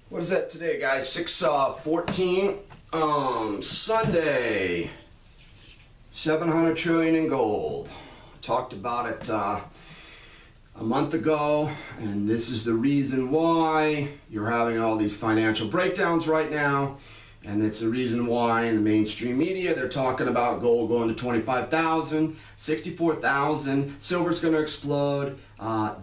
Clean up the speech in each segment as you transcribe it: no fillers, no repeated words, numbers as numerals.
What is that today, guys? 6/14, Sunday. 700 trillion in gold. Talked about it a month ago, and this is the reason why you're having all these financial breakdowns right now. And it's the reason why in the mainstream media they're talking about gold going to 25,000, 64,000, silver's going to explode.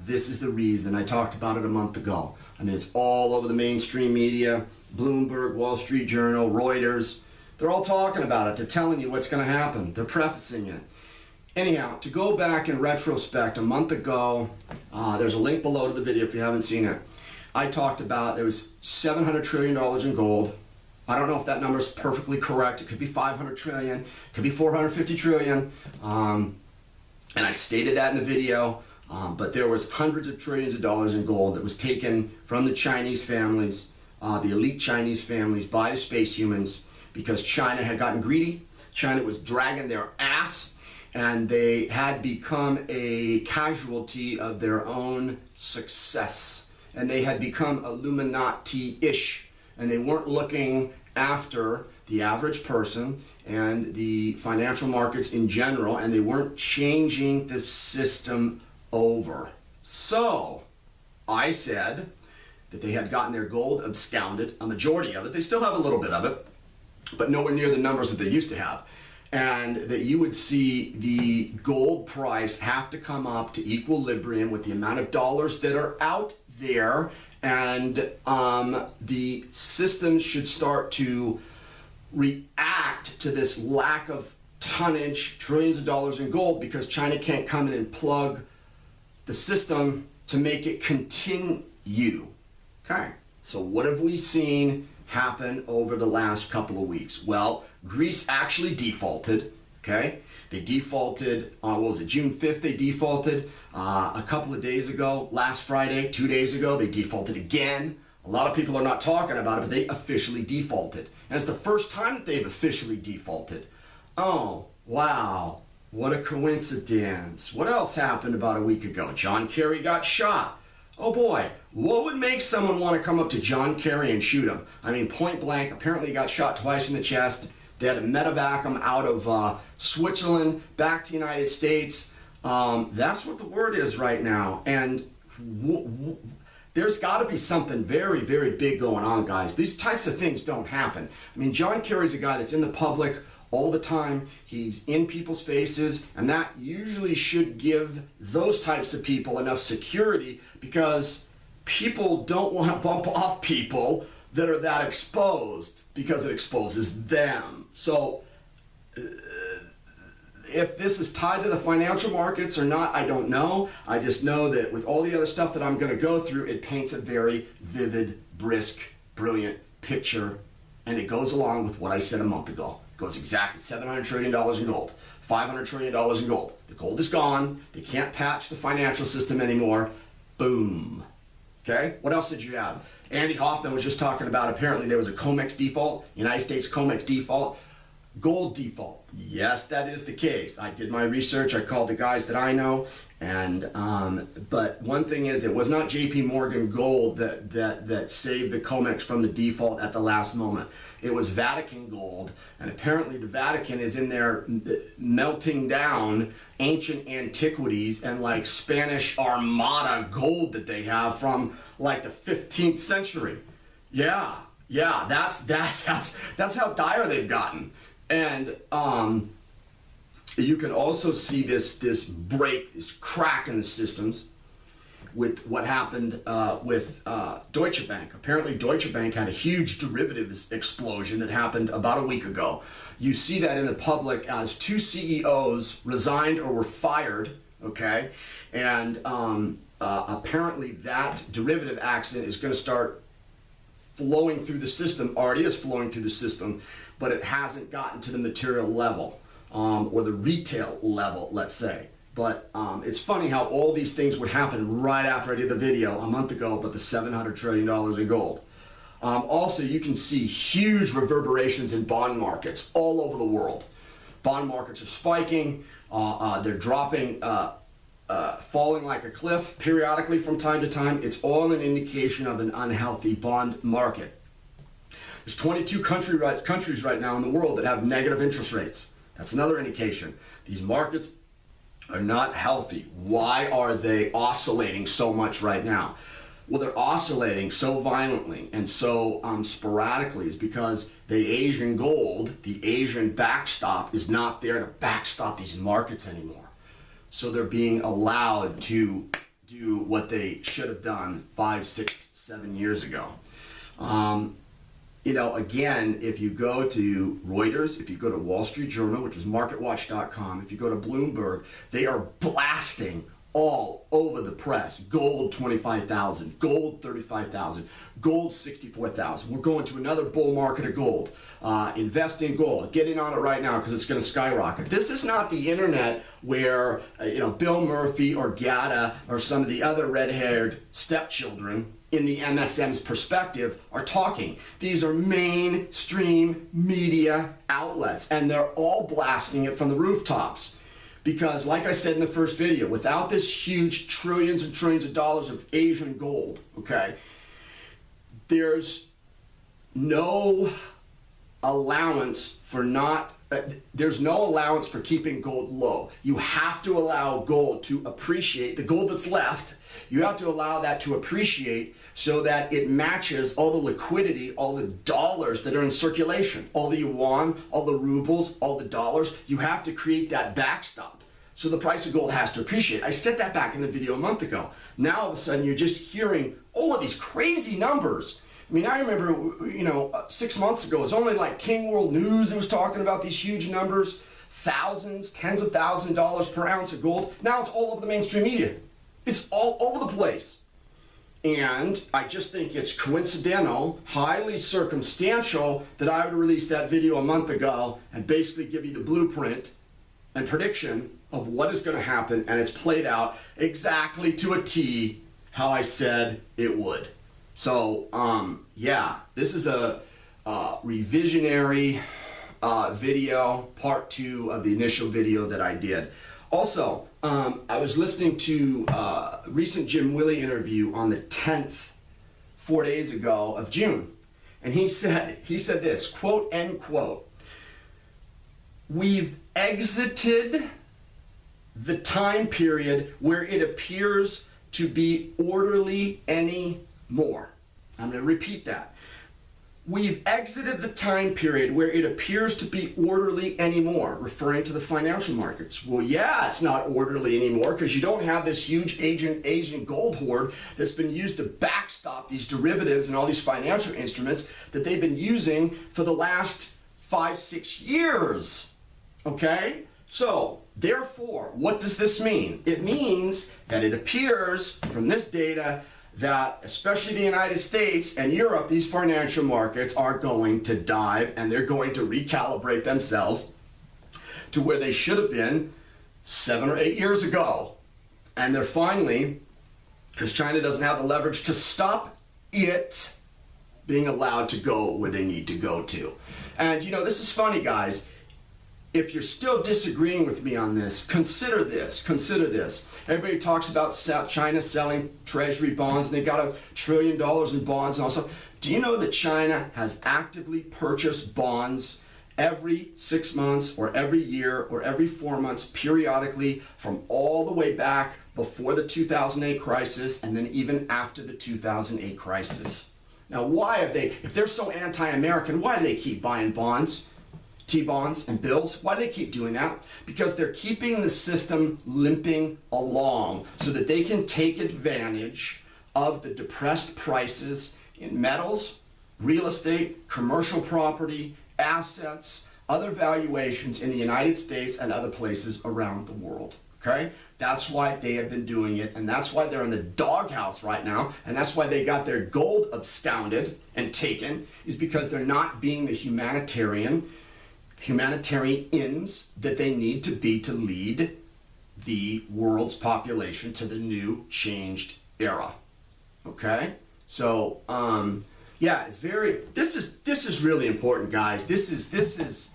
This is the reason. I talked about it a month ago. I mean, it's all over the mainstream media, Bloomberg, Wall Street Journal, Reuters. They're all talking about it. They're telling you what's going to happen. They're prefacing it. Anyhow, to go back in retrospect, a month ago, there's a link below to the video if you haven't seen it. I talked about there was $700 trillion in gold. I don't know if that number is perfectly correct. It could be 500 trillion, it could be 450 trillion. And I stated that in the video, but there was hundreds of trillions of dollars in gold that was taken from the Chinese families, the elite Chinese families, by the space humans, because China had gotten greedy. China was dragging their ass, and they had become a casualty of their own success. And they had become Illuminati-ish. And they weren't looking after the average person and the financial markets in general, and they weren't changing the system over. So I said that they had gotten their gold absconded, a majority of it. They still have a little bit of it, but nowhere near the numbers that they used to have. And that you would see the gold price have to come up to equilibrium with the amount of dollars that are out there. And the system should start to react to this lack of tonnage, trillions of dollars in gold, because China can't come in and plug the system to make it continue. Okay, so what have we seen happen over the last couple of weeks? Well, Greece actually defaulted, okay? They defaulted on, what was it, June 5th they defaulted. A couple of days ago, last Friday, 2 days ago, they defaulted again. A lot of people are not talking about it, but they officially defaulted. And it's the first time that they've officially defaulted. Oh, wow, what a coincidence. What else happened about a week ago? John Kerry got shot. Oh boy, what would make someone want to come up to John Kerry and shoot him? I mean, point blank, apparently he got shot twice in the chest. They had to medevac him out of Switzerland back to the United States. That's what the word is right now. And there's got to be something very, very big going on, guys. These types of things don't happen. I mean, John Kerry's a guy that's in the public all the time. He's in people's faces, and that usually should give those types of people enough security, because people don't want to bump off people that are that exposed, because it exposes them. So if this is tied to the financial markets or not, I don't know. I just know that with all the other stuff that I'm going to go through, it paints a very vivid, brisk, brilliant picture, and it goes along with what I said a month ago. It goes exactly $700 trillion in gold, $500 trillion in gold. The gold is gone. They can't patch the financial system anymore. Boom. Okay, what else did you have? Andy Hoffman was just talking about, apparently there was a Comex default, United States Comex default, gold default. Yes, that is the case. I did my research. I called the guys that I know, and but one thing is, it was not JP Morgan gold that saved the Comex from the default at the last moment. It was Vatican gold, and apparently the Vatican is in there melting down ancient antiquities and like Spanish Armada gold that they have from like the 15th century. Yeah, that's how dire they've gotten. And you can also see this break, this crack in the systems with what happened with Deutsche Bank. Apparently Deutsche Bank had a huge derivatives explosion that happened about a week ago. You see that in the public as 2 CEOs resigned or were fired, okay? And apparently that derivative accident is going to start flowing through the system, already is flowing through the system, but it hasn't gotten to the material level or the retail level, let's say. But it's funny how all these things would happen right after I did the video a month ago about the $700 trillion in gold. Also, you can see huge reverberations in bond markets all over the world. Bond markets are spiking. They're dropping falling like a cliff periodically from time to time, it's all an indication of an unhealthy bond market. There's 22 countries right now in the world that have negative interest rates. That's another indication. These markets are not healthy. Why are they oscillating so much right now? Well, they're oscillating so violently and so sporadically is because the Asian gold, the Asian backstop, is not there to backstop these markets anymore. So they're being allowed to do what they should have done 5, 6, 7 years ago. You know, again, if you go to Reuters, if you go to Wall Street Journal, which is marketwatch.com, if you go to Bloomberg, they are blasting all over the press. Gold 25,000, gold 35,000, gold 64,000. We're going to another bull market of gold. Invest in gold. Get in on it right now because it's going to skyrocket. This is not the internet where you know, Bill Murphy or Gatta or some of the other red-haired stepchildren in the MSM's perspective are talking. These are mainstream media outlets, and they're all blasting it from the rooftops. Because, like I said in the first video, without this huge trillions and trillions of dollars of Asian gold, okay, there's no allowance for there's no allowance for keeping gold low. You have to allow gold to appreciate, the gold that's left, you have to allow that to appreciate so that it matches all the liquidity, all the dollars that are in circulation, all the yuan, all the rubles, all the dollars. You have to create that backstop. So the price of gold has to appreciate. I said that back in the video a month ago. Now all of a sudden you're just hearing all of these crazy numbers. I mean, I remember, you know, 6 months ago, it was only like King World News that was talking about these huge numbers, thousands, tens of thousands of dollars per ounce of gold. Now it's all over the mainstream media. It's all over the place. And I just think it's coincidental, highly circumstantial that I would release that video a month ago and basically give you the blueprint and prediction of what is going to happen, and it's played out exactly to a T how I said it would. So, yeah, this is a revisionary video, part 2 of the initial video that I did. Also, I was listening to a recent Jim Willie interview on the 10th, 4 days ago of June, and he said this, quote, end quote, "We've exited the time period where it appears to be orderly anymore." I'm going to repeat that. We've exited the time period where it appears to be orderly anymore, referring to the financial markets. Well, yeah, it's not orderly anymore because you don't have this huge Asian gold hoard that's been used to backstop these derivatives and all these financial instruments that they've been using for the last 5, 6 years. Okay? So, therefore, what does this mean? It means that it appears from this data that especially the United States and Europe, these financial markets are going to dive and they're going to recalibrate themselves to where they should have been 7 or 8 years ago. And they're finally, because China doesn't have the leverage to stop it being allowed to go where they need to go to. And you know, this is funny, guys. If you're still disagreeing with me on this, consider this. Everybody talks about China selling treasury bonds, and they got $1 trillion in bonds and all stuff. Do you know that China has actively purchased bonds every 6 months or every year or every 4 months periodically from all the way back before the 2008 crisis and then even after the 2008 crisis? Now, why have they, if they're so anti-American, why do they keep buying bonds? T-bonds and bills. Why do they keep doing that? Because they're keeping the system limping along so that they can take advantage of the depressed prices in metals, real estate, commercial property, assets, other valuations in the United States and other places around the world. Okay? That's why they have been doing it, and that's why they're in the doghouse right now, and that's why they got their gold absconded and taken, is because they're not being the humanitarians that they need to be to lead the world's population to the new changed era. Okay? So, yeah, it's very, this is really important, guys. This is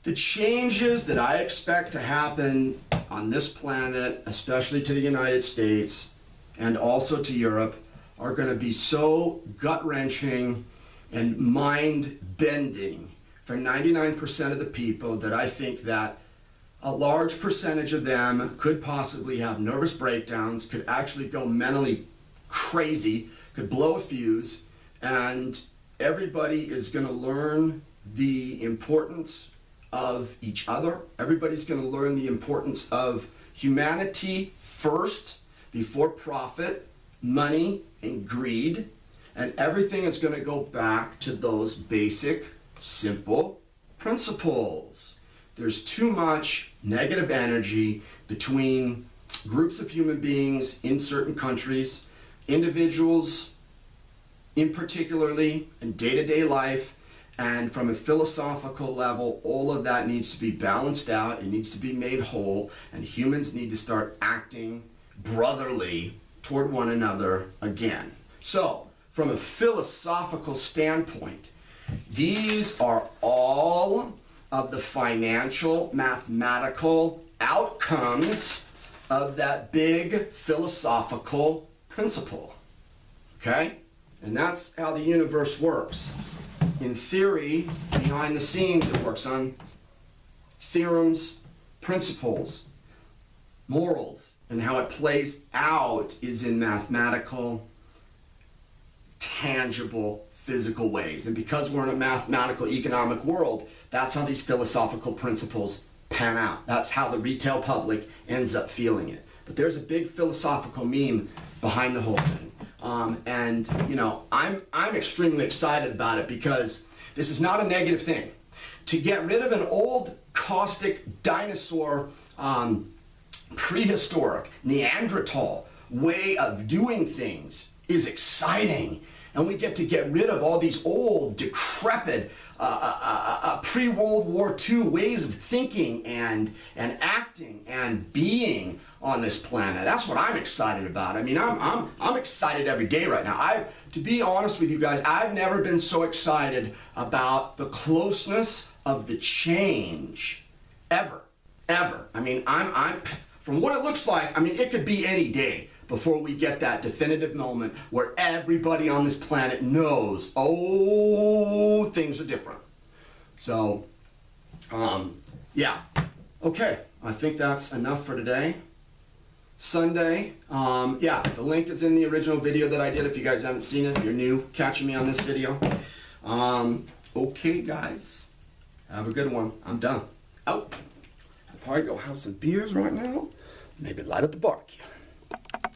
the changes that I expect to happen on this planet, especially to the United States and also to Europe, are going to be so gut-wrenching and mind-bending for 99% of the people that I think that a large percentage of them could possibly have nervous breakdowns, could actually go mentally crazy, could blow a fuse, and everybody is going to learn the importance of each other. Everybody's going to learn the importance of humanity first, before profit, money, and greed. And everything is going to go back to those basic, simple principles. There's too much negative energy between groups of human beings in certain countries, individuals in particularly, in day-to-day life, and from a philosophical level, all of that needs to be balanced out, it needs to be made whole, and humans need to start acting brotherly toward one another again. So, from a philosophical standpoint, these are all of the financial, mathematical outcomes of that big philosophical principle. Okay? And that's how the universe works. In theory, behind the scenes, it works on theorems, principles, morals, and how it plays out is in mathematical, tangible, physical ways. And because we're in a mathematical economic world, that's how these philosophical principles pan out. That's how the retail public ends up feeling it. But there's a big philosophical meme behind the whole thing. And you know, I'm extremely excited about it because this is not a negative thing. To get rid of an old caustic dinosaur, prehistoric, Neanderthal way of doing things is exciting. And we get to get rid of all these old, decrepit, pre-World War II ways of thinking and acting and being on this planet. That's what I'm excited about. I mean, I'm excited every day right now. To be honest with you guys, I've never been so excited about the closeness of the change ever. I mean, I'm from what it looks like, I mean, it could be any day before we get that definitive moment where everybody on this planet knows, oh, things are different. So, yeah. Okay, I think that's enough for today. Sunday, yeah, the link is in the original video that I did if you guys haven't seen it, if you're new, catching me on this video. Okay, guys, have a good one. I'm done. Out. I'll probably go have some beers right now, maybe light up the barbecue.